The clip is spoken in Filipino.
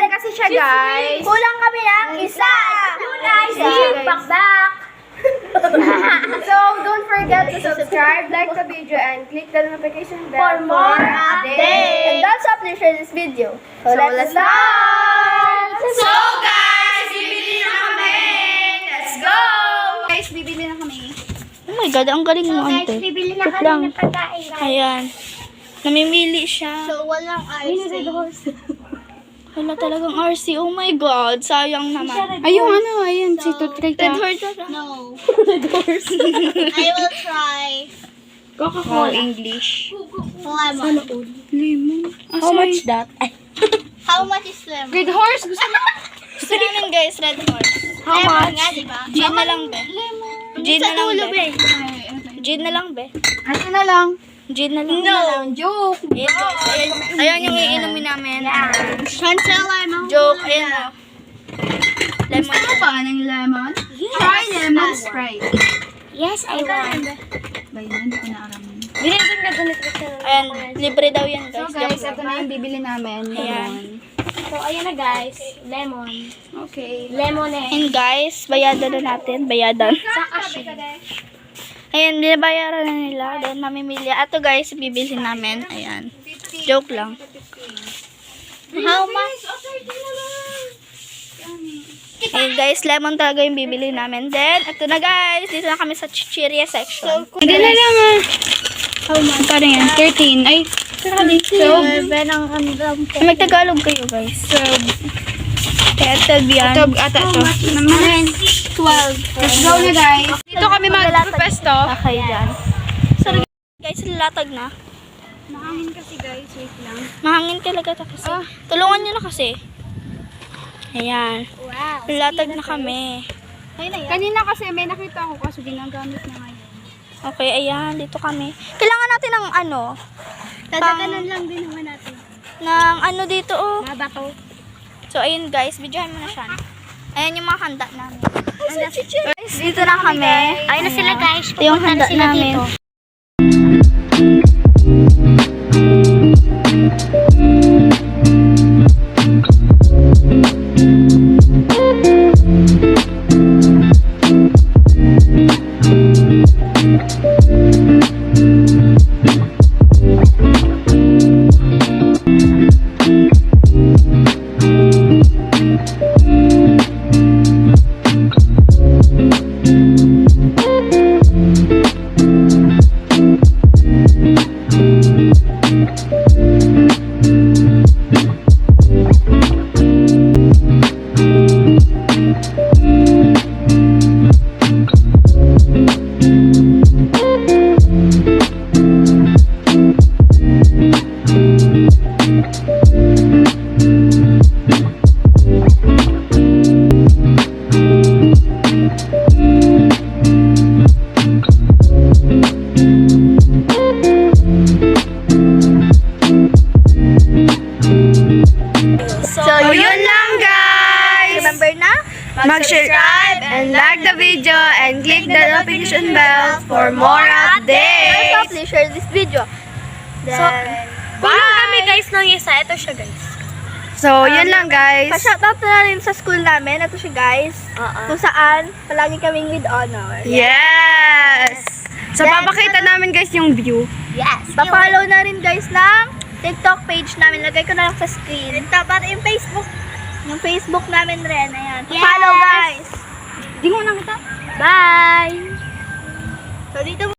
kasi siya, guys. Kulang kami ng isa. Bakbak. So, don't forget to subscribe, like the video, and click the notification bell For more updates. And don't stop to share this video. So, let's start! So guys, bibili na kami. Let's go. Guys, bibili na kami. Oh my God, ang galing mo, ante. Bibili na Wait kami lang. ng pagkain. Ayan. Namimili siya. So walang ice. Wala talagang RC. Oh my God, sayang naman. Ayun, ayun, si Tutray Red ka. horse. No. Red horse. I will try. All English. Lemon. Lemon. How much that? Ay. How much is lemon? Red horse, gusto mo? Gusto namin guys, red horse. How Lemon much? nga, diba? Gin na lang, be. Gin na lang, be. be. Gin na lang, be. Ano na lang? Gin na lang. No. Joke. Ayan, guys. Ayan yung iinumin namin. Chantel lemon. Joke. Ayan o. Lemon. Ano ba ng lemon? Try lemon Sprite. Yes, I want. Ba yun, hindi ko na alam. Binibig ka doon ito. Ayan, libre daw yan, So guys. guys, Joke ito lang. na yung bibili namin. Ayan. So, ayan na guys. Lemon. Okay. Lemon eh. And guys, bayadan na natin. Bayadan. Sa asin. Ayan, binabayaran na nila. Then, mamimili. Ato guys, bibili namin. Ayan. Joke lang. How much? Ayan guys, lemon talaga yung bibili namin. Then, ito na guys. Dito na kami sa chichirya section. Hindi na lang How much? Parang yan, 13. Ay, saka dito. Benang ano lang po. Magtagalog kayo guys. So, kaya ito yan. Ito, ata to. Naman. 12. Let's go na guys. Dito kami mag-pesto. Okay dyan. So, guys, lalatag na. Mahangin kasi guys, wait lang. Mahangin talaga ito kasi. Tulungan nyo na kasi. Ayan. Wow. Lalatag na kami. Ayun na yan. Kanina kasi may nakita ako kaso ginagamit na ngayon. Okay, ayan. Dito kami. Kailangan natin ng ano. Dadaganan lang din naman natin. Ng ano dito, oh. Mabato. So, ayun guys. Videohan mo na siya. Ayan yung mga handa namin. Guys, dito na kami. Ayun na sila guys. Ito yung Pupunta na handa sila namin. dito. So, yun lang guys. Remember na? Mag-subscribe and like the video and click the notification bell for more updates. Also, please share this video. Then, Bye! Kami guys ng isa. Ito siya guys. So, yun lang guys. pa-shoutout na rin sa school namin. Ito siya guys. Kung saan, palagi kaming with honor. Yes! So, papakita namin guys yung view. Yes. Pa-follow na rin guys ng TikTok page namin. Lagay ko na lang sa screen. Pati yung Facebook. Yung Facebook namin rin. Ayan. Yes. Follow guys. Di mo nakita? Bye! So, dito